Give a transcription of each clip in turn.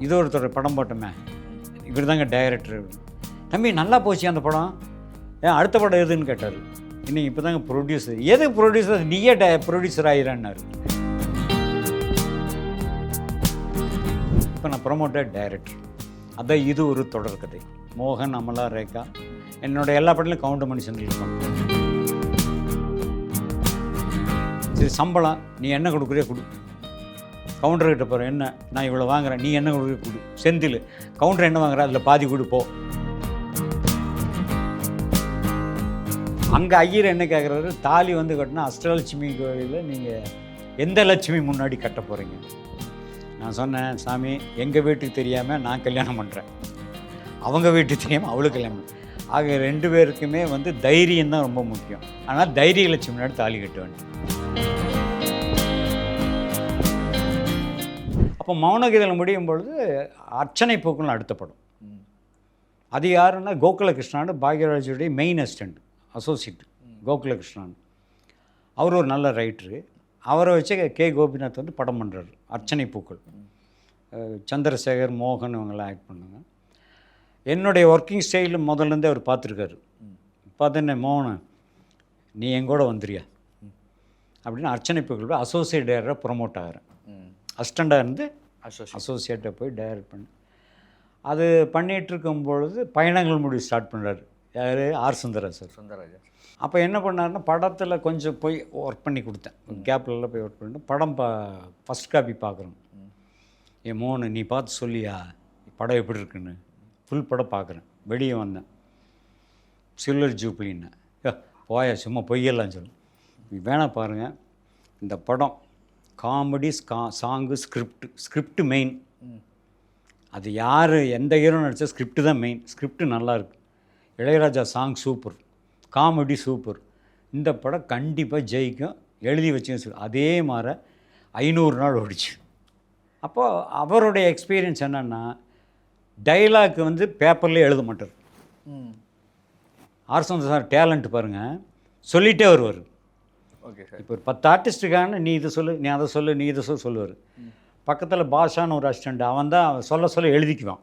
இது ஒருத்தர் படம் போட்டோமே, இவர் தாங்க டைரக்டர். தம்பி நல்லா போச்சு அந்த படம், ஏன் அடுத்த படம் எதுன்னு கேட்டார். இன்னைக்கு இப்போ தாங்க ப்ரொடியூசர். எது ப்ரொடியூசர், நீயே ப்ரொடியூசர் ஆகிறான்னாரு. இப்போ நான் ப்ரொமோட்டர் டைரக்டர். அதான் இது ஒரு தொடர்கதை. மோகன், அமலா, ரேகா, என்னோட எல்லா படத்துலையும் கவுண்ட் பண்ணி செஞ்சுருக்கோம். சரி, சம்பளம் நீ என்ன கொடுக்குறியோ கொடு. கவுண்டர்கிட்ட போகிறேன், என்ன நான் இவ்வளோ வாங்குறேன், நீ என்ன கொடுக்குறியோ கொடு. செந்தில் கவுண்டர் என்ன வாங்குற, அதில் பாதி கொடுப்போ. அங்கே ஐயர் என்ன கேட்குறாரு, தாலி வந்து கட்டினா அஷ்டலட்சுமி கோயிலில் நீங்கள் எந்த லட்சுமி முன்னாடி கட்ட போகிறீங்க? நான் சொன்னேன், சாமி எங்கள் வீட்டுக்கு தெரியாமல் நான் கல்யாணம் பண்ணுறேன், அவங்க வீட்டுக்கு தெரியாமல் அவளுக்கு கல்யாணம் பண்ணுறேன். ஆக 2 பேருக்குமே வந்து தைரியம் தான் ரொம்ப முக்கியம். ஆனால் தைரிய லட்சுமி முன்னாடி தாலி கட்ட வேண்டும். அப்போ மௌனகீதம் முடியும் பொழுது அர்ச்சனை பூக்கள் அடுத்த படம். அது யாருன்னா கோகுலகிருஷ்ணான்னு, பாக்யராஜுடைய மெயின் அசிஸ்டண்ட், அசோசியேட் கோகுலகிருஷ்ணான். அவர் ஒரு நல்ல ரைட்டரு. அவரை வச்சு கே கோபிநாத் வந்து படம் பண்ணுறாரு அர்ச்சனை பூக்கள். சந்திரசேகர், மோகன் இவங்கெல்லாம் ஆக்ட் பண்ணுங்க. என்னுடைய ஒர்க்கிங் ஸ்டைலு முதல்லேருந்தே அவர் பார்த்துருக்காரு. பார்த்தேன்னே, மோகன் நீ எங்கூட வந்துறியா அப்படின்னு அர்ச்சனை பூக்கள் அசோசியேட் டைரக்டராக ப்ரொமோட் ஆகிறேன். அசிஸ்டண்டாக இருந்து அசோசியேட்டாக போய் டைரக்ட் பண்ணி அது பண்ணிகிட்ருக்கும் பொழுது பயணங்கள் முடிவு ஸ்டார்ட் பண்ணுறாரு. யார்? ஆர் சுந்தரராஜன். அப்போ என்ன பண்ணாருன்னா, படத்தில் கொஞ்சம் போய் ஒர்க் பண்ணி கொடுத்தேன். கேப்லலாம் போய் ஒர்க் பண்ணிட்டு படம் ஃபஸ்ட் காப்பி பார்க்குறோம். என் மோனு நீ பார்த்து சொல்லியா படம் எப்படி இருக்குன்னு. ஃபுல் படம் பார்க்குறேன். வெளியே வந்தேன். சில்வர் ஜூப்ளின்னு போயா சும்மா பொய்யெல்லாம் சொல்லு, வேணா பாருங்கள் இந்த படம் காமெடி, சாங்கு, ஸ்கிரிப்ட் மெயின். அது யார் எந்த ஹீரோ நடித்தா ஸ்கிரிப்ட் தான் மெயின். ஸ்கிரிப்ட் நல்லாயிருக்கு. Ilaiyaraaja song super, comedy super. இந்த படம் கண்டிப்பாக ஜெயிக்கும், எழுதி வச்சுன்னு சொல்லி அதே மாதிரி 500 நாள் ஓடிச்சு. அப்போது அவருடைய எக்ஸ்பீரியன்ஸ் என்னென்னா, டைலாக் வந்து பேப்பர்லேயே எழுத மாட்டார். ஆர் சுந்தர் சார் டேலண்ட் பாருங்கள், சொல்லிகிட்டே வருவார். Okay sir. இப்போ ஒரு 10 ஆர்டிஸ்ட்டுக்கான நீ இதை சொல்லு, நீ அதை சொல்லு, நீ இதை சொல்லுவார். பக்கத்தில் பாஷான்னு ஒரு அசிஸ்டண்ட், அவன் தான் சொல்ல எழுதிக்குவான்.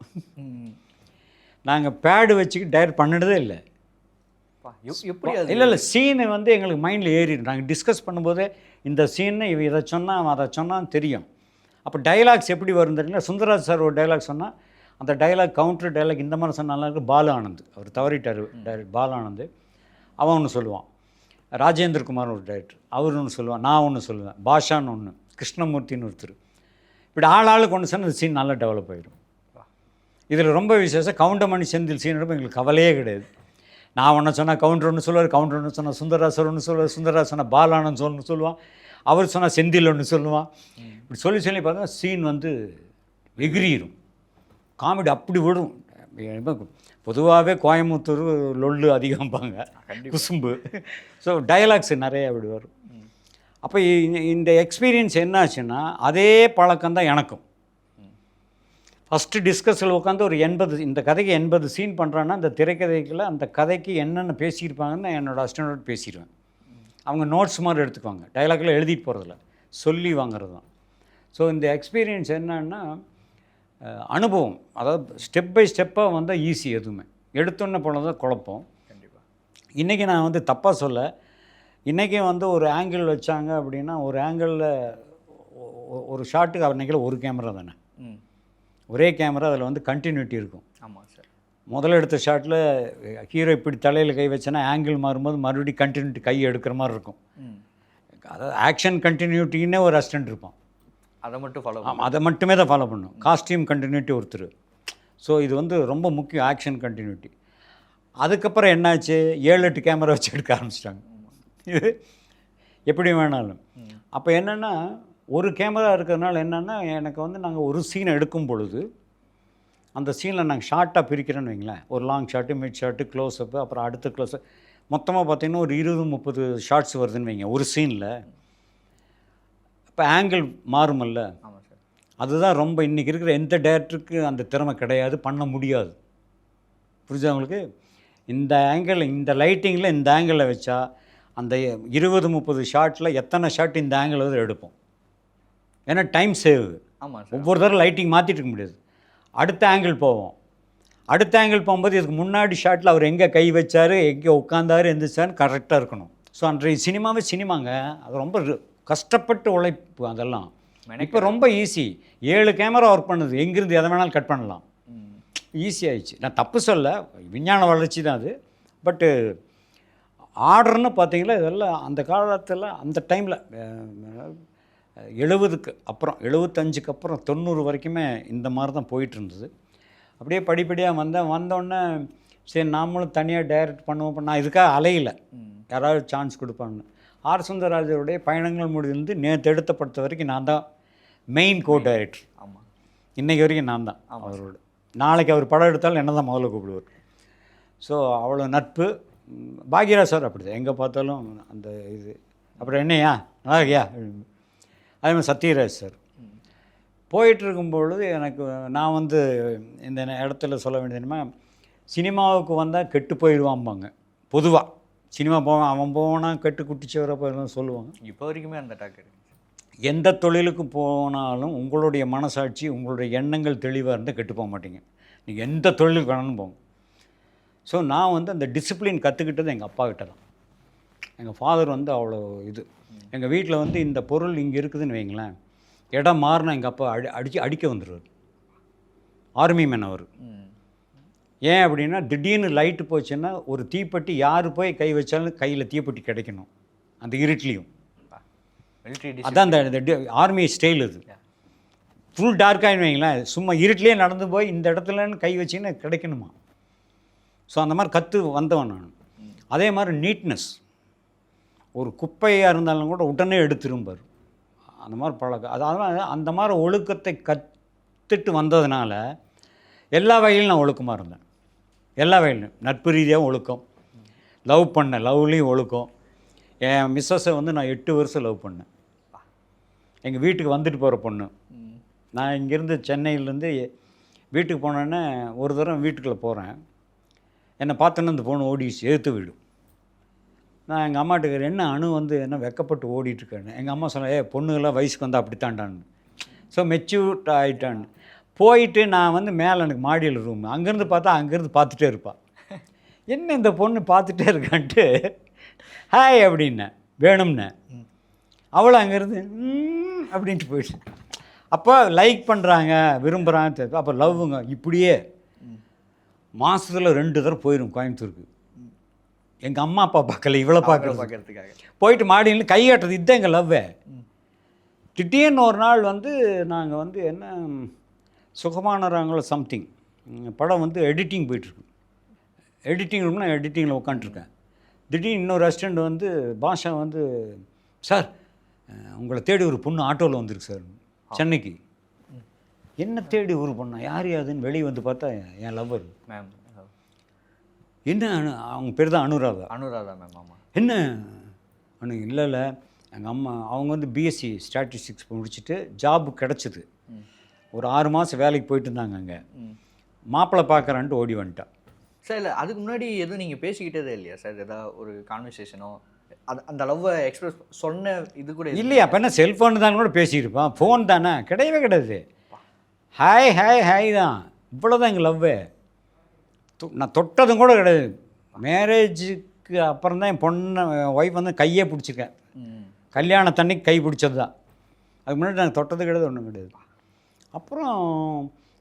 நாங்கள் பேடு வச்சுக்கிட்டு டைரக்ட் பண்ணினதே இல்லை. எப்படி? இல்லை சீனு வந்து எங்களுக்கு மைண்டில் ஏறிடும். நாங்கள் டிஸ்கஸ் பண்ணும்போதே இந்த சீனை இதை சொன்னால் அவன் அதை சொன்னான்னு தெரியும். அப்போ டைலாக்ஸ் எப்படி வரும் தெரியுங்களா? சுந்தரராஜ் சார் ஒரு டைலாக் சொன்னால் அந்த டைலாக் கவுண்டர் டைலாக் இந்த மாதிரி சொன்னாலும் பாலு ஆனந்த், அவர் தவறிட்டார் டைரக்ட், பாலு ஆனந்த் அவன் ஒன்று சொல்லுவான். ராஜேந்திரகுமார் ஒரு டைரக்டர், அவர் ஒன்று சொல்லுவான், நான் ஒன்று சொல்லுவேன், பாஷான்னு ஒன்று, கிருஷ்ணமூர்த்தின்னு ஒருத்தர். இப்படி ஆளுக்கு ஒன்று சொன்னால் அந்த சீன் நல்லா டெவலப் ஆகிடும். இதில் ரொம்ப விசேஷம் கவுண்டமணி செந்தில் சீன் எங்களுக்கு கவலையே கிடையாது. நான் ஒன்று சொன்னால் கவுண்டர் ஒன்று சொல்லுவார், கவுண்டர் ஒன்று சொன்னால் சுந்தரராசர் ஒன்று சொல்லுவார், சுந்தரராஜ் சொன்னால் பாலானந்த் ஒன்று சொல்லுவான், அவர் சொன்னால் செந்தில் ஒன்று சொல்லுவான். இப்படி சொல்லி பார்த்தா சீன் வந்து எகிரிடும், காமெடி அப்படி விடும். பொதுவாகவே கோயம்புத்தூர் லொல்லு அதிகம்பாங்க, குசும்பு. ஸோ டைலாக்ஸ் நிறைய அப்படி வரும். அப்போ இந்த எக்ஸ்பீரியன்ஸ் என்னாச்சுன்னா, அதே பழக்கம்தான் எனக்கும். ஃபஸ்ட்டு டிஸ்கஸில் உட்காந்து ஒரு 80, இந்த கதைக்கு 80 சீன் பண்ணுறான்னா அந்த திரைக்கதைக்குள்ள அந்த கதைக்கு என்னென்ன பேசியிருப்பாங்கன்னு என்னோடய அசிஸ்டண்டோட பேசிடுவேன். அவங்க நோட்ஸ் மாதிரி எடுத்துக்குவாங்க, டைலாக்லாம் எழுதிட்டு போகிறதில்ல, சொல்லி வாங்கிறது தான். ஸோ இந்த எக்ஸ்பீரியன்ஸ் என்னன்னா அனுபவம். அதாவது ஸ்டெப் பை ஸ்டெப்பாக வந்தால் ஈஸி. எதுவுமே எடுத்தோன்னே போல தான் குழப்பம். கண்டிப்பாக. இன்றைக்கி நான் வந்து தப்பாக சொல்ல, இன்றைக்கி வந்து ஒரு ஆங்கிள் வச்சாங்க அப்படின்னா, ஒரு ஆங்கிளில் ஒரு ஷாட்டுக்கு அன்றைக்கில் ஒரு கேமரா தானே, ஒரே கேமரா, அதில் வந்து கண்டினியூட்டி இருக்கும். ஆமாம் சார். முதல்ல எடுத்த ஷாட்டில் ஹீரோ இப்படி தலையில் கை வச்சேன்னா ஆங்கிள் மாறும்போது மறுபடியும் கண்டினியூட்டி கை எடுக்கிற மாதிரி இருக்கும். அதாவது ஆக்ஷன் கண்டினியூட்டின்னே ஒரு அசிஸ்டண்ட் இருப்பான், அதை மட்டும் ஃபாலோ. ஆமாம், அதை மட்டுமே தான் ஃபாலோ பண்ணும். காஸ்டியூம் கண்டினியூட்டி ஒருத்தர். ஸோ இது வந்து ரொம்ப முக்கியம், ஆக்ஷன் கண்டினியூட்டி. அதுக்கப்புறம் என்னாச்சு, 7-8 கேமரா வச்சு எடுக்க ஆரம்பிச்சிட்டாங்க. இது எப்படி வேணாலும். அப்போ என்னென்னா, ஒரு கேமரா இருக்கிறதுனால என்னென்னா, எனக்கு வந்து நாங்கள் ஒரு சீனை எடுக்கும் பொழுது அந்த சீனில் நாங்கள் ஷார்ட்டாக பிரிக்கிறேன்னு வைங்களேன். ஒரு long shot, mid shot, close-up, அப்புறம் அடுத்த க்ளோஸ்அப், மொத்தமாக பார்த்திங்கன்னா ஒரு 20-30 ஷார்ட்ஸ் வருதுன்னு வைங்க ஒரு சீனில். இப்போ ஆங்கிள் மாறுமல்ல. ஆமாம் சார். அதுதான் ரொம்ப இன்றைக்கி இருக்கிற எந்த டேரக்டருக்கு அந்த திறமை கிடையாது, பண்ண முடியாது. புரிஞ்சா உங்களுக்கு? இந்த ஆங்கிள், இந்த லைட்டிங்கில் இந்த ஆங்கிளில் வச்சா அந்த 20-30 ஷாட்டில் எத்தனை ஷாட் இந்த ஆங்கிள் வந்து எடுப்போம். ஏன்னா டைம் சேவ். ஆமாம் சார். ஒவ்வொரு தடவை லைட்டிங் மாற்றிட்டு இருக்க முடியாது. அடுத்த ஆங்கிள் போவோம். அடுத்த ஆங்கிள் போகும்போது இதுக்கு முன்னாடி ஷாட்டில் அவர் எங்கே கை வச்சார், எங்கே உட்காந்தாரு, எந்திரிச்சாருன்னு கரெக்டாக இருக்கணும். ஸோ அன்றைய சினிமாவே சினிமாங்க. அது ரொம்ப கஷ்டப்பட்டு உழைப்பு அதெல்லாம். இப்போ ரொம்ப ஈஸி. 7 கேமரா ஒர்க் பண்ணுது, எங்கேருந்து எதை வேணாலும் கட் பண்ணலாம். ஈஸி ஆயிடுச்சு. நான் தப்பு சொல்ல, விஞ்ஞான வளர்ச்சி தான் அது. பட்டு ஆர்டர்னு பார்த்தீங்களா, இதெல்லாம் அந்த காலத்தில் அந்த டைமில் 70க்கு அப்புறம் 75க்கு அப்புறம் 90 வரைக்குமே இந்த மாதிரி தான் போயிட்டு இருந்தது. அப்படியே படிப்படியாக வந்தோடனே சரி நாமளும் தனியாக டைரக்ட் பண்ணுவோம். நான் இதுக்காக அலையில, யாராவது சான்ஸ் கொடுப்பாங்க. ஆர் சுந்தரராஜருடைய பயணங்கள் முடிந்து நேற்று எடுத்த படத்தை வரைக்கும் நான் தான் மெயின் கோ டைரக்டர். ஆமாம், இன்றைக்கி வரைக்கும் நான் தான் அவரோட. நாளைக்கு அவர் படம் எடுத்தாலும் என்ன தான் முதல்ல கூப்பிடுவார். ஸோ அவ்வளோ நட்பு. பாக்யராஜ் சார் அப்படி தான், எங்கே பார்த்தாலும் அந்த இது. அப்புறம் என்னையா நல்லா இருக்கியா, அதே மாதிரி சத்யராஜ் சார். போயிட்டுருக்கும்பொழுது எனக்கு நான் வந்து இந்த இடத்துல சொல்ல வேண்டியதுமா, சினிமாவுக்கு வந்தால் கெட்டு போயிடுவாம்பாங்க பொதுவாக. சினிமா போவான், அவன் போனால் கெட்டு குட்டிச்சு வர போயிடும் சொல்லுவாங்க. இப்போ வரைக்குமே அந்த டாக் இருக்கு. எந்த தொழிலுக்கு போனாலும் உங்களுடைய மனசாட்சி, உங்களுடைய எண்ணங்கள் தெளிவாக இருந்தால் கெட்டு போக மாட்டீங்க. நீங்கள் எந்த தொழிலுக்கு வேணாலும் போங்க. ஸோ நான் வந்து அந்த டிசிப்ளின் கற்றுக்கிட்டது எங்கள் அப்பா கிட்ட தான். எங்கள் ஃபாதர் வந்து அவ்வளோ இது. எங்கள் வீட்டில் வந்து இந்த பொருள் இங்கே இருக்குதுன்னு வைங்களேன், இடம் மாறினா எங்கள் அப்பா அடிக்க வந்துடுவார். ஆர்மி மேன் அவர். ஏன் அப்படின்னா, திடீர்னு லைட்டு போச்சுன்னா ஒரு தீப்பெட்டி யார் போய் கை வச்சாலும் கையில் தீப்பெட்டி கிடைக்கணும் அந்த இருட்லேயும். அதான் அந்த ஆர்மி ஸ்டைல். இது ஃபுல் டார்க்காகின்னு வைங்களேன், சும்மா இருட்டிலே நடந்து போய் இந்த இடத்துலன்னு கை வச்சிங்கன்னா கிடைக்கணுமா. ஸோ அந்த மாதிரி கற்று வந்தவன் நான். அதே மாதிரி நீட்னஸ், ஒரு குப்பையாக இருந்தாலும் கூட உடனே எடுத்துரும்பார். அந்த மாதிரி பழக்கம். அதனால் அந்த மாதிரி ஒழுக்கத்தை கற்றுட்டு வந்ததுனால எல்லா வகையிலும் நான் ஒழுக்கமாக இருந்தேன். எல்லா வகையிலும் நட்பு ரீதியாகவும் ஒழுக்கம், லவ் பண்ணேன், லவ்லேயும் ஒழுக்கம். என் மிஸ்ஸஸை வந்து நான் 8 வருஷம் லவ் பண்ணேன். எங்கள் வீட்டுக்கு வந்துட்டு போகிற பொண்ணு. நான் இங்கேருந்து சென்னையிலேருந்து வீட்டுக்கு போனோன்னே ஒரு தடவை வீட்டுக்குள்ளே போகிறேன், என்னை பார்த்தோன்னே அந்த பொண்ணு ஓடிடுச்சு, எதிர்த்து வீடு. நான் எங்கள் அம்மாட்டுக்கு என்ன அணு வந்து என்ன வெக்கப்பட்டு ஓடிட்டுருக்கேன்னு. எங்கள் அம்மா சொன்னேன், பொண்ணுங்களாம் வயசுக்கு வந்தால் அப்படித்தாண்டான்னு. So matured ஆகிட்டான்னு. போயிட்டு நான் வந்து மேலே எனக்கு மாடியில் ரூம், அங்கேருந்து பார்த்தா அங்கேருந்து பார்த்துட்டே இருப்பாள். என்ன இந்த பொண்ணு பார்த்துட்டே இருக்கான்ட்டு ஹாய் அப்படின்னேன், வேணும்னே. அவளும் அங்கேருந்து அப்படின்ட்டு போயிடுச்சு. அப்போ லைக் பண்ணுறாங்க, விரும்புகிறாங்க. அப்போ லவ்வுங்க இப்படியே மாதத்தில் 2 தடவை போயிடும் கோயம்புத்தூருக்கு. எங்கள் அம்மா அப்பா பார்க்கல, இவ்வளோ பார்க்குறதுக்காக போயிட்டு மாடியில் கை காட்டுறது. இதுதான் எங்கள் லவ்வே. திடீர்னு ஒரு நாள் வந்து நாங்கள் வந்து என்ன சுகமான ராங்களோ சம்திங் படம் வந்து எடிட்டிங் போயிட்டுருக்கு. எடிட்டிங் ரூம்னா எடிட்டிங்கில் உட்காந்துருக்கேன். திடீர்னு இன்னொரு அசிஸ்டண்ட் வந்து பாஷா வந்து, சார் உங்களை தேடி ஒரு பொண்ணு ஆட்டோவில் வந்துருக்கு சார் சென்னைக்கு. என்ன தேடி ஒரு பொண்ணா, யார் யாதுன்னு வெளியே வந்து பார்த்தா என் லவ்வர் மேம். என்ன அவங்க பேர் தான் அனுராதா. அனுராதா மேம். ஆமாம். என்ன அனு இல்லை எங்கள் அம்மா அவங்க வந்து பிஎஸ்சி ஸ்டாட்டிஸ்டிக்ஸ் முடிச்சுட்டு ஜாப் கிடச்சிது. ஒரு 6 மாதம் வேலைக்கு போயிட்டு இருந்தாங்க. அங்கே மாப்பிள்ளை பார்க்குறான்ட்டு ஓடி வந்துட்டா. சார் இல்லை, அதுக்கு முன்னாடி எதுவும் நீங்கள் பேசிக்கிட்டதே இல்லையா சார்? ஏதாவது ஒரு கான்வர்சேஷனோ அந்த லவ்வை எக்ஸ்பிரஸ் சொன்ன இது கூட இல்லையா? அப்போ என்ன செல்ஃபோன் தான் கூட பேசியிருப்பான், ஃபோன் தானே கிடையவே கிடையாது. ஹாய் ஹாய் ஹாய் தான், இவ்வளோதான் எங்கள் லவ்வே. நான் தொட்டதும் கூட கிடையாது. மேரேஜுக்கு அப்புறம் தான் என் பொண்ணை ஒய்ஃப் வந்து கையே பிடிச்சிருக்கேன். கல்யாணத்தன்னைக்கு கை பிடிச்சது தான். அதுக்கு முன்னாடி நாங்கள் தொட்டது கிடையாது, ஒன்றும் கிடையாது. அப்புறம்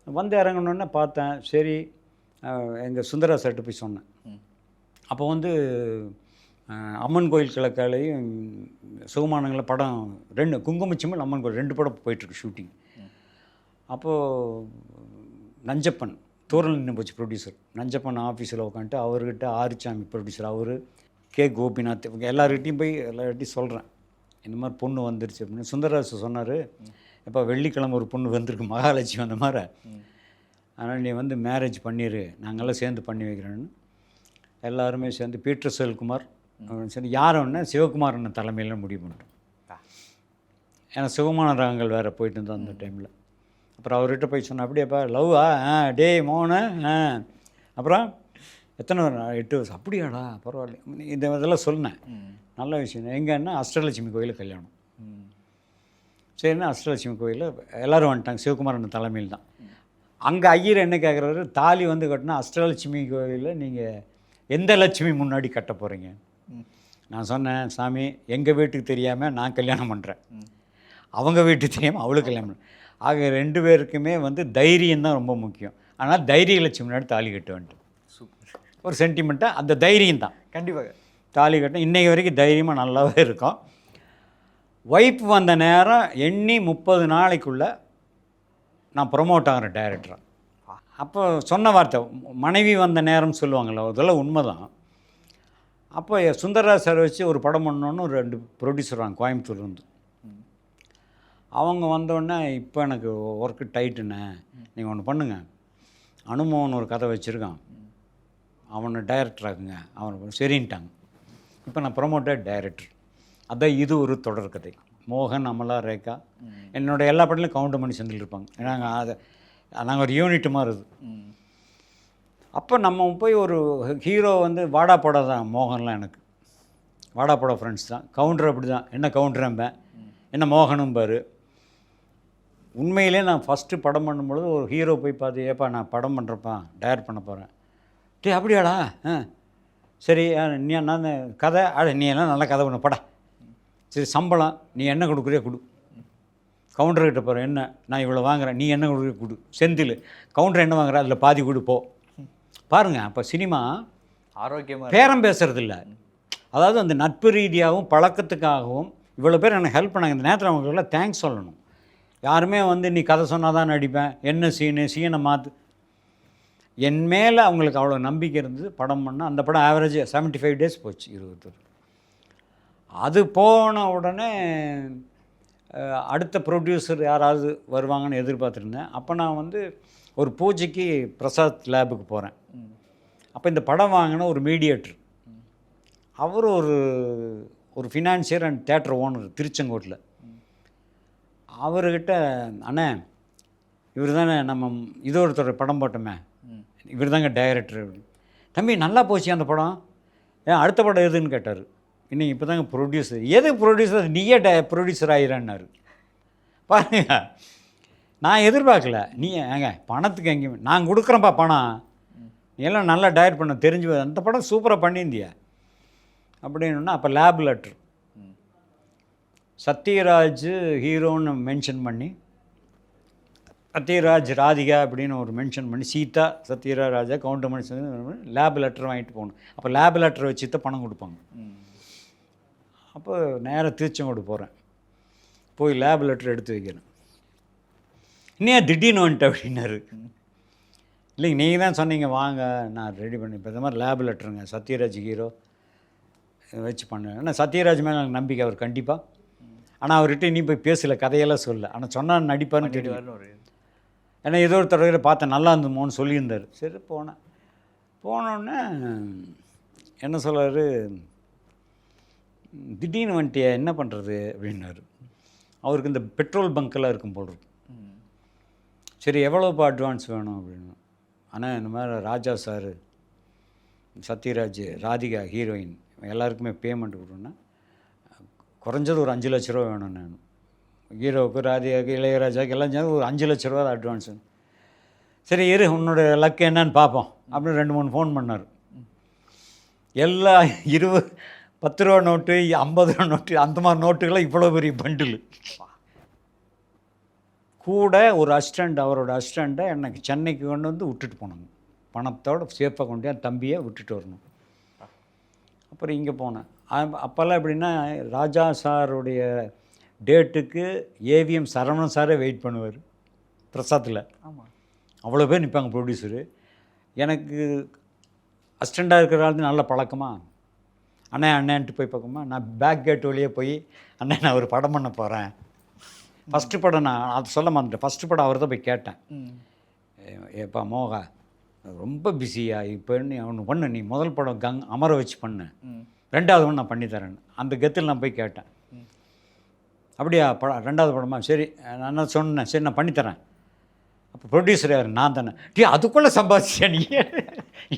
வந்து இறங்கணுன்னே பார்த்தேன். சரி எங்கள் சுந்தரா சார்ட்டு போய் சொன்னேன். அப்போ வந்து அம்மன் கோயில் கிழக்காலையும் சுகமானங்கள படம் 2 குங்குமச்சிமல் அம்மன் கோயில் 2 படம் போயிட்டுருக்கு ஷூட்டிங். அப்போது நஞ்சப்பன் தூரல் நின்று போச்சு ப்ரொடியூசர். நஞ்சப்பன் ஆஃபீஸில் உட்காந்துட்டு அவர்கிட்ட ஆரிச்சாமி ப்ரொடியூசர், அவர் கே கோபிநாத், இவங்க எல்லார்கிட்டையும் போய் எல்லார்கிட்டையும் சொல்கிறேன், இந்த மாதிரி பொண்ணு வந்துருச்சு அப்படின்னு. சுந்தரராஜ் சொன்னார், இப்போ வெள்ளிக்கிழமை ஒரு பொண்ணு வந்திருக்கு மகாலட்சுமி அந்த மாதிரி, அதனால் நீ வந்து மேரேஜ் பண்ணிடு, நாங்கள்லாம் சேர்ந்து பண்ணி வைக்கிறேன்னு. எல்லாருமே சேர்ந்து பீட்டர் செல்குமார் சரி யாருன்னா சிவகுமார் அண்ணன் தலைமையில் முடிவு பண்ணிட்டோம். ஏன்னா சுகமான ராகங்கள் வேறு போயிட்டு இருந்தோம் அந்த டைமில். அப்புறம் அவர்கிட்ட போய் சொன்னேன், அப்படியேப்பா லவ்வா டே மோனு அப்புறம் எத்தனை 8 வருஷம் அப்படியாடா பரவாயில்ல இதெல்லாம் சொன்னேன். நல்ல விஷயம். எங்கன்னா அஷ்டலட்சுமி கோயிலில் கல்யாணம். சரின்னா அஷ்டலட்சுமி கோயிலில் எல்லோரும் வந்துட்டாங்க, சிவகுமார் அண்ணன் தலைமையில் தான். அங்கே ஐயர் என்ன கேட்குறாரு, தாலி வந்து கட்டினா அஷ்டலட்சுமி கோயிலில் நீங்கள் எந்த லட்சுமி முன்னாடி கட்ட போகிறீங்க? நான் சொன்னேன், சாமி எங்கள் வீட்டுக்கு தெரியாமல் நான் கல்யாணம் பண்ணுறேன், அவங்க வீட்டுக்கு தெரியாமல் அவளுக்கு கல்யாணம் பண்ணுறேன். ஆக 2 பேருக்குமே வந்து தைரியம் தான் ரொம்ப முக்கியம். ஆனால் தைரிய லட்சுமி முன்னாடி தாலி கட்ட வேண்டும். சூப்பர். ஒரு சென்டிமெண்ட்டாக அந்த தைரியம் தான். கண்டிப்பாக தாலி கட்ட இன்றைக்கி வரைக்கும் தைரியமாக நல்லாவே இருக்கும். ஒய்ஃப் வந்த நேரம் எண்ணி 30 நாளைக்குள்ளே நான் ப்ரொமோட் ஆகிறேன் டைரக்டராக. அப்போ சொன்ன வார்த்தை மனைவி வந்த நேரம் சொல்லுவாங்கள்ல, அதெல்லாம் உண்மை தான். அப்போ சுந்தரராஜ் சார் வச்சு ஒரு படம் பண்ணோன்னு 2 ப்ரொடியூசர் வாங்க கோயம்புத்தூர்லேருந்து. அவங்க வந்தோடனே இப்போ எனக்கு ஒர்க்கு டைட்டுண்ணே, நீங்கள் ஒன்று பண்ணுங்கள், அனுமோகன் ஒரு கதை வச்சுருக்கான், அவனை டைரக்டர் ஆகுங்க. அவனை சரின்ட்டாங்க. இப்போ நான் ப்ரொமோட்டட் டைரக்டர். அதான் இது ஒரு தொடர் கதை. மோகன், அமலா, ரேகா, என்னோட எல்லா படத்துலையும் கவுண்டமணி செந்தில் இருப்பாங்க. நாங்கள் நாங்கள் ஒரு யூனிட் மாதிரி இது. அப்போ நம்ம போய் ஒரு ஹீரோ வந்து வாடா போடா தான் மோகன்லாம் எனக்கு வாடா போடா ஃப்ரெண்ட்ஸ் தான். கவுண்டர் அப்படி தான், என்ன கவுண்டரம்பேன், என்ன மோகனும் பாரு. உண்மையிலே நான் ஃபஸ்ட்டு படம் பண்ணும்பொழுது ஒரு ஹீரோ போய் பார்த்து, ஏப்பா நான் படம் பண்ணுறப்பா, டைரக்ட் பண்ண போகிறேன். டே அப்படியாடா, சரி நீ நான் கதை நீ எல்லாம் நல்லா கதை பண்ண படா, சரி சம்பளம் நீ என்ன கொடுக்குறியோ கொடு, கவுண்டர்கிட்ட போகிறேன், என்ன நான் இவ்வளோ வாங்குறேன், நீ என்ன கொடுக்குறியோ கொடு. செந்தில் கவுண்டர் என்ன வாங்குற, அதில் பாதி கொடு போ. பாருங்கள், அப்போ சினிமா ஆரோக்கியமாக பேரம் பேசுறதில்ல. அதாவது அந்த நட்பு ரீதியாகவும் பழக்கத்துக்காகவும் இவ்வளோ பேர் எனக்கு ஹெல்ப் பண்ணாங்க. இந்த நேரத்தில் அவங்களுக்கெல்லாம் தேங்க்ஸ் சொல்லணும். யாருமே வந்து நீ கதை சொன்னால் தான் நடிப்பேன், என்ன சீனை மாற்று. என் மேலே அவங்களுக்கு அவ்வளோ நம்பிக்கை இருந்தது. படம் பண்ணால் அந்த படம் ஆவரேஜ் 75 days போச்சு, 20. அது போன உடனே அடுத்த ப்ரொடியூசர் யாராவது வருவாங்கன்னு எதிர்பார்த்துருந்தேன். அப்போ நான் வந்து ஒரு பூஜைக்கு பிரசாத் லேபுக்கு போகிறேன். அப்போ இந்த படம் வாங்கின ஒரு மீடியேட்டர், அவர் ஒரு ஃபினான்சியர் அண்ட் தேட்டர் ஓனர் திருச்செங்கோட்டில். அவர்கிட்ட, அண்ணே இவர் தானே நம்ம இதோருத்தர் படம் போட்டோமே, இவர் தாங்க டைரக்டர். தம்பி நல்லா போச்சு அந்த படம், ஏன் அடுத்த படம் எதுன்னு கேட்டார். இன்னைக்கு இப்போ தாங்க ப்ரொடியூசர். எது ப்ரொடியூசர், நீயே ப்ரொடியூசர் ஆகிறான்னாரு. பாருங்க, நான் எதிர்பார்க்கல. நீ ஏங்க பணத்துக்கு எங்கேயுமே நான் கொடுக்குறேன்ப்பா பணம், நீ எல்லாம் நல்லா டைரக்ட் பண்ண தெரிஞ்சு, அந்த படம் சூப்பராக பண்ணியிருந்தியா அப்படின்னா. அப்போ லேப் லெட்ரு சத்யராஜ் ஹீரோன்னு மென்ஷன் பண்ணி, சத்யராஜ் ராதிகா அப்படின்னு ஒரு மென்ஷன் பண்ணி, சீதா சத்யராஜ் ராஜா கவுண்டமணி லேப் லெட்டர் வாங்கிட்டு போகணும். அப்போ லேப் லெட்டர் வச்சு தான் பணம் கொடுப்பாங்க. அப்போ நேராக திருச்செங்கோடு போகிறேன், போய் லேப் லெட்டர் எடுத்து வைக்கிறேன். இன்னும் திடீர்னு வந்துட்டு அப்படின்னாரு. இல்லைங்க நீங்கள் தான் சொன்னீங்க வாங்க நான் ரெடி பண்ணி, இப்போ இந்த மாதிரி லேப் லெட்டருங்க சத்யராஜ் ஹீரோ வச்சு பண்ணேன். ஆனால் சத்யராஜ் மேலே எனக்கு நம்பிக்கை, அவர் கண்டிப்பாக. ஆனால் அவர்கிட்ட நீ போய் பேசலை, கதையெல்லாம் சொல்ல, ஆனால் சொன்னால் நடிப்பார்னு தெரியும். ஏன்னா ஏதோ ஒரு தடவை பார்த்தேன் நல்லா இருந்துமோன்னு சொல்லியிருந்தார். சரி போனோடனே என்ன சொல்கிறாரு, திடீர்னு வந்துட்டியா என்ன பண்ணுறது அப்படின்னாரு. அவருக்கு இந்த பெட்ரோல் பங்க்கெல்லாம் இருக்கும் போல் இருக்கு. சரி எவ்வளோப்பா அட்வான்ஸ் வேணும் அப்படின்னு. ஆனால் இந்த மாதிரி ராஜா சார், சத்யராஜ், ராதிகா ஹீரோயின் எல்லாருக்குமே பேமெண்ட் கொடுக்கணுன்னா குறைஞ்சது ஒரு 5 லட்ச ரூபா வேணும். நான் ஹீரோவுக்கு, ராதிகாவுக்கு, இளையராஜாவுக்கு எல்லாம் சேர்ந்து ஒரு 5 லட்ச ரூபா அட்வான்ஸு. சரி இரு உன்னோட லக்கு என்னன்னு பார்ப்போம் அப்படின்னு 2-3 ஃபோன் பண்ணார். எல்லா 10 ரூபா நோட்டு, 50 ரூபா நோட்டு, அந்த மாதிரி நோட்டுகள்லாம் இவ்வளோ பெரிய பண்டில். கூட ஒரு அசிஸ்டண்ட், அவரோட அசிஸ்டண்ட்டை எனக்கு சென்னைக்கு கொண்டு வந்து விட்டுட்டு போனாங்க. பணத்தோட சேஃபாக கொண்டு தம்பியை விட்டுட்டு வரணும். அப்புறம் இங்கே போனேன். அப்போல்லாம் எப்படின்னா ராஜா சாருடைய டேட்டுக்கு ஏவிஎம் சரவணன் சாரே வெயிட் பண்ணுவார் பிரசாத்தில். ஆமாம், அவ்வளோ பேர் நிற்பாங்க ப்ரொடியூசரு. எனக்கு அசிஸ்டண்ட்டாக இருக்கிறாலும் நல்ல பழக்கமாக, அண்ணன்ட்டு போய் பார்க்கமா, நான் பேக் கேட் வழியே போய் அண்ணே நான் ஒரு படம் பண்ண போகிறேன். ஃபஸ்ட்டு படம் நான் அது சொல்ல மாட்டேன். ஃபஸ்ட்டு படம் அவர் தான் போய் கேட்டேன். ஏப்பா மோகா ரொம்ப பிஸியா, இப்போ நீ அவனு பண்ணு, நீ முதல் படம் அமர வச்சு பண்ணு, 2வது ஒன்று நான் பண்ணித்தரேன். அந்த கெத்தில் நான் போய் கேட்டேன். அப்படியா 2வது படமா, சரி நான் சொன்னேன், சரி நான் பண்ணித்தரேன். அப்போ ப்ரொடியூசர் யார், நான் தானே. அதுக்குள்ளே சம்பாதிச்சியா நீ?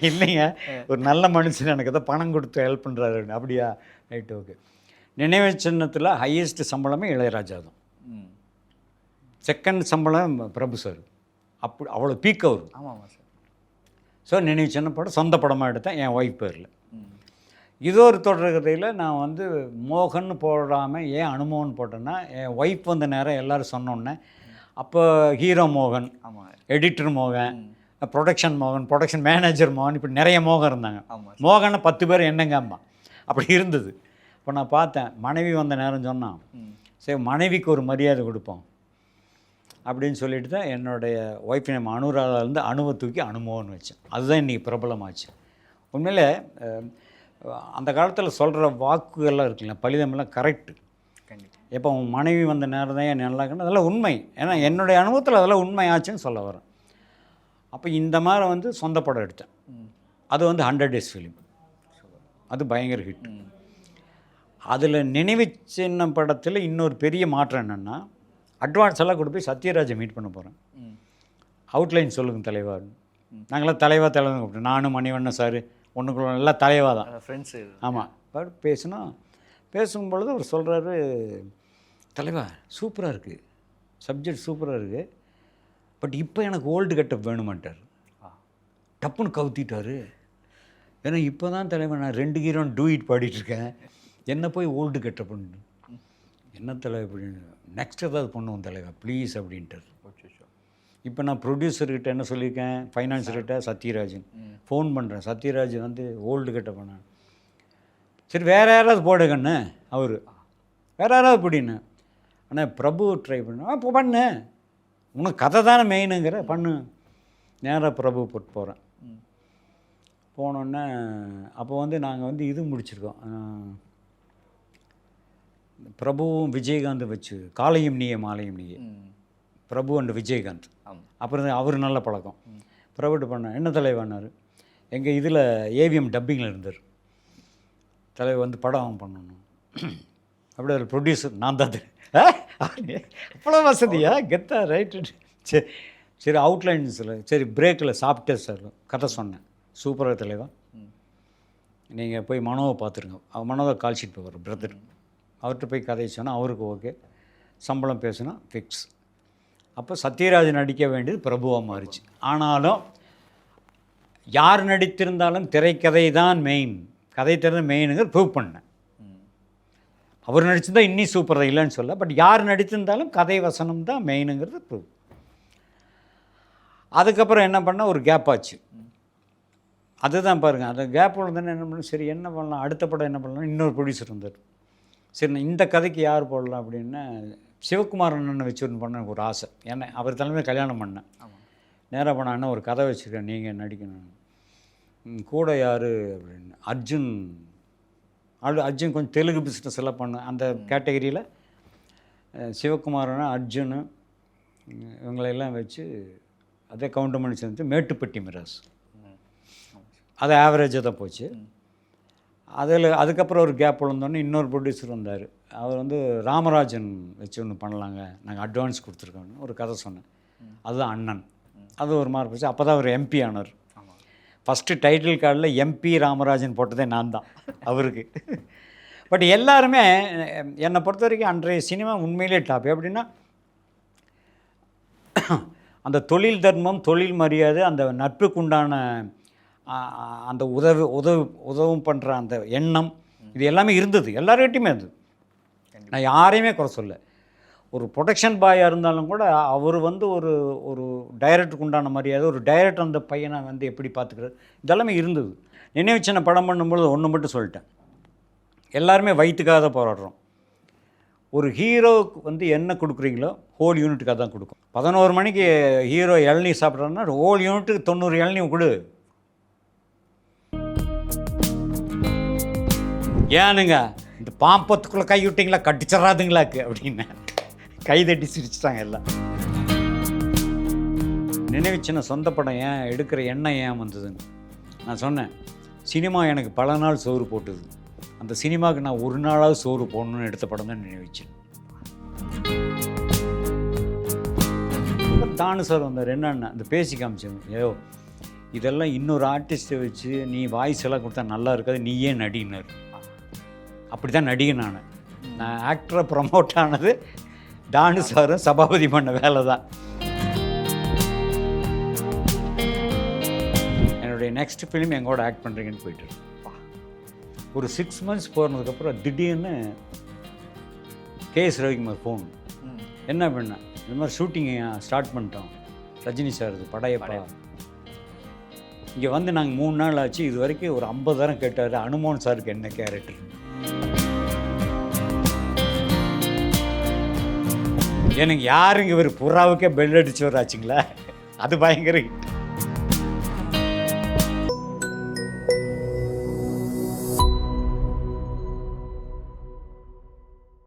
இல்லைங்க, ஒரு நல்ல மனுஷன் எனக்கு தான் பணம் கொடுத்து ஹெல்ப் பண்ணுறாரு. அப்படியா, ரைட், ஓகே. நினைவு சின்னத்தில் ஹையஸ்ட் சம்பளமே இளையராஜா தான். செகண்ட் சம்பளம் பிரபு சார். அப்படி அவ்வளோ பீக் அவர். ஆமாம் சார். ஸோ நினைவு சின்ன படம் சொந்த படமாக எடுத்தேன் என் ஒய்ஃப் பேரில். இது ஒரு தொடர்கதையில் நான் வந்து மோகன் போடாமல் ஏன் அனுமோகன் போட்டேன்னா, என் ஒய்ஃப் வந்த நேரம் எல்லோரும் சொன்னோன்னே, அப்போ ஹீரோ மோகன், எடிட்டர் மோகன், ப்ரொடக்ஷன் மோகன், ப்ரொடக்ஷன் மேனேஜர் மோகன், இப்படி நிறைய மோகன் இருந்தாங்க. மோகனை 10 பேர் என்னங்க அம்மா அப்படி இருந்தது. இப்போ நான் பார்த்தேன் மனைவி வந்த நேரம் சொன்னான், சரி மனைவிக்கு ஒரு மரியாதை கொடுப்போம் அப்படின்னு சொல்லிட்டு தான் என்னுடைய ஒய்ஃப் நேம் அனுராதாலேருந்து அணுவை தூக்கி அனுமோகன் வச்சேன். அதுதான் இன்றைக்கி பிரபலமாச்சு. உண்மையிலே அந்த காலத்தில் சொல்கிற வாக்குகள்லாம் இருக்குல்ல, பலிதமெல்லாம் கரெக்டு. இப்போ உன் மனைவி வந்த நேரம் தான் என் நல்லா இருக்குன்னு அதெல்லாம் உண்மை. ஏன்னா என்னுடைய அனுபவத்தில் அதெல்லாம் உண்மை ஆச்சுன்னு சொல்ல வரேன். அப்போ இந்த மாதிரி வந்து சொந்த படம் எடுத்தேன். அது வந்து 100 days ஃபிலிம். அது பயங்கர ஹிட். அதில் நினைவு சின்னம் படத்தில் இன்னொரு பெரிய மாற்றம் என்னென்னா, அட்வான்ஸ் எல்லாம் கொண்டு போய் சத்யராஜை மீட் பண்ண போகிறேன். அவுட்லைன் சொல்லுங்கள் தலைவா. நாங்களாம் தலைவா கூப்பிட்டோம். நானும் மணிவண்ணன் சார் ஒன்றுக்குள்ள எல்லாம் தலைவா தான் ஃப்ரெண்ட்ஸு. ஆமாம். பேசினோம். பேசும்பொழுது அவர் சொல்கிறாரு, தலைவா சூப்பராக இருக்குது, சப்ஜெக்ட் சூப்பராக இருக்குது, பட் இப்போ எனக்கு ஓல்டு கெட்டப் வேணுமான்ட்டார். டப்புன்னு கவுத்திட்டார். ஏன்னா இப்போ தான் தலைவன் நான் 2 ஹீரோன்னு டூயிட் பாடிட்டுருக்கேன், என்ன போய் ஓல்டு கெட்டப்புன்னு. என்ன தலைவா அப்படின்னு, நெக்ஸ்ட் ஏதாவது பண்ணுவோம் தலைவா ப்ளீஸ் அப்படின்ட்டார். இப்போ நான் ப்ரொடியூசர்கிட்ட என்ன சொல்லியிருக்கேன், ஃபைனான்ஸர்கிட்ட சத்யராஜன் ஃபோன் பண்ணுறேன். சத்யராஜ் வந்து ஓல்டு கெட்டப் பண்ணேன். சரி வேறு யாராவது போடுங்கண்ணு அவர், வேறு யாராவது பிடின்னு. ஆனால் பிரபு ட்ரை பண்ண இப்போ பண்ணு, உனக்கு கதை தானே மெயினுங்கிற பண்ணு. நேராக பிரபு போட்டு போகிறேன். போனோன்னே அப்போ வந்து நாங்கள் வந்து இது முடிச்சிருக்கோம், பிரபுவும் விஜயகாந்த் வச்சு காலையும் நீயே மாலையும் நீயே, பிரபு அண்ட் விஜயகாந்த். அப்புறம் அவர் நல்ல பழக்கம். பிரபுட்டு பண்ணேன், என்ன தலைவானார், எங்கள் இதில் ஏவிஎம் டப்பிங்கில் இருந்தார். தலைவர் வந்து படம் பண்ணணும் அப்படி ஒரு ப்ரொடியூசர் நான் தான். அவ்வளோ வசதியா கெத்தா ரைட்டு. சரி சரி அவுட்லைன்ஸில் சரி பிரேக்கில் சாப்பிட்டே சார் கதை சொன்னேன். சூப்பராக தலைவா, நீங்கள் போய் மனோவை பார்த்துருங்க. மனோவை கால் ஷீட் போவார் பிரதர், அவர்கிட்ட போய் கதையை சொன்னால் அவருக்கு ஓகே, சம்பளம் பேசுனா ஃபிக்ஸ். அப்போ சத்யராஜ் நடிக்க வேண்டியது பிரபுவாக மாறிச்சு. ஆனாலும் யார் நடித்திருந்தாலும் திரைக்கதை தான் மெயின், கதை திறந்த மெயினுங்கிற ப்ரூவ் பண்ணேன். அவர் நடிச்சிருந்தால் இன்னி சூப்பராக இல்லைன்னு சொல்ல, பட் யார் நடித்திருந்தாலும் கதை வசனம் தான் மெயினுங்கிறது ப்ரூவ். அதுக்கப்புறம் என்ன பண்ணால் ஒரு கேப் ஆச்சு. அதுதான் பாருங்கள், அந்த கேப்பில் தானே என்ன பண்ணணும், சரி என்ன பண்ணலாம், அடுத்த படம் என்ன பண்ணலாம், இன்னொரு ப்ரொடியூசர் இருந்தார். சரி நான் இந்த கதைக்கு யார் போடலாம் அப்படின்னா சிவகுமார் அண்ணனை வச்சு ஒன்று பண்ண ஒரு ஆசை. ஏன்னா அவர் தலைமையில் கல்யாணம் பண்ணேன். நேராக பண்ண அண்ணன் ஒரு கதை வச்சுருக்கேன், நீங்கள் நடிக்கணும், கூட யார் அப்படின்னு. அர்ஜுன் கொஞ்சம் தெலுங்கு பிஸ்னஸ் எல்லாம் பண்ண அந்த கேட்டகரியில் சிவகுமாரனா அர்ஜுன் இவங்களெல்லாம் வச்சு அதே கவுண்டர் பண்ணி சேர்ந்து மேட்டுப்பட்டி மிராஸ். அது ஆவரேஜாக தான் போச்சு. அதுக்கப்புறம் ஒரு கேப் விழுந்தோடனே இன்னொரு ப்ரொடியூசர் வந்தார். அவர் வந்து ராமராஜன் வச்சு ஒன்று பண்ணலாங்க, நாங்கள் அட்வான்ஸ் கொடுத்துருக்கோன்னு ஒரு கதை சொன்னேன். அதுதான் அண்ணன். அது ஒரு மாதிரி போச்சு. அப்போ தான் அவர் எம்பி ஆனார். ஃபஸ்ட்டு டைட்டில் கார்டில் எம்பி ராமராஜன் போட்டதே நான் தான் அவருக்கு. பட் எல்லாருமே என்னை பொறுத்த வரைக்கும் அன்றைய சினிமா உண்மையிலே டாப். எப்படின்னா அந்த தொழில் தர்மம், தொழில் மரியாதை, அந்த நட்புக்குண்டான அந்த உதவும் பண்ணுற அந்த எண்ணம், இது எல்லாமே இருந்தது எல்லார்கிட்டையுமே. அது நான் யாரையுமே குறை சொல்ல. ஒரு ப்ரொடக்ஷன் பாயாக இருந்தாலும் கூட அவர் வந்து ஒரு டைரக்டருக்கு உண்டான மரியாதை, ஒரு டைரக்டர் அந்த பையனை வந்து எப்படி பார்த்துக்கிறது, இதெல்லாமே இருந்தது. நினைவு சின்ன படம் பண்ணும்பொழுது ஒன்று மட்டும் சொல்லிட்டேன், எல்லாருமே வயிற்றுக்காக தான் போராடுறோம். ஒரு ஹீரோவுக்கு வந்து என்ன கொடுக்குறீங்களோ ஹோல் யூனிட்டுக்காக தான் கொடுக்கும். 11 மணிக்கு ஹீரோ இளநீ சாப்பிட்றாருன்னா ஹோல் யூனிட்டுக்கு 90 இளநீ கொடு. ஏனுங்க இந்த பாம்பத்துக்குள்ளே கை விட்டிங்களா கட்டிச்சிட்றாதுங்களாக்கு அப்படின்னு கைதட்டி சிரிச்சிட்டாங்க எல்லாம். நினைவு சின்ன சொந்த படம் ஏன் எடுக்கிற எண்ணம் ஏன் வந்ததுன்னு நான் சொன்னேன். சினிமா எனக்கு பல நாள் சோறு போட்டுது, அந்த சினிமாவுக்கு நான் ஒரு நாளாவது சோறு போடணும்னு எடுத்த படம் தான் நினைவுச்சு. தானு சார் வந்தார். என்னன்னா அந்த பேசி காமிச்சேன், ஏதோ இதெல்லாம் இன்னொரு ஆர்டிஸ்ட்டை வச்சு நீ வாய்ஸ் எல்லாம் கொடுத்தா நல்லா இருக்காது, நீயே நடினார். அப்படி தான் நடிகை. நான் ஆக்டரை ப்ரமோட் ஆனது தானு சாரும் சபாபதி பண்ண வேலை தான். உங்களுடைய நெக்ஸ்ட் ஃபிலிம் எங்கூட ஆக்ட் பண்ணுறீங்கன்னு போயிட்டு ஒரு 6 months போனதுக்கப்புறம் திடீர்னு கேஎஸ் ரவிக்குமார் ஃபோன், என்ன பண்ண இந்த மாதிரி ஷூட்டிங்கை ஸ்டார்ட் பண்ணிட்டோம், ரஜினி சார் இது படையப்பா, இங்கே வந்து நாங்கள் 3 நாள் ஆச்சு, இது வரைக்கும் ஒரு 50 தரம் கேட்டார் அனுமோன் சாருக்கு என்ன கேரக்டர். எனக்கு யாருங்க இவர் புறாவுக்கே பெல் அடிச்சு வராச்சுங்களா, அது பயங்கர hit.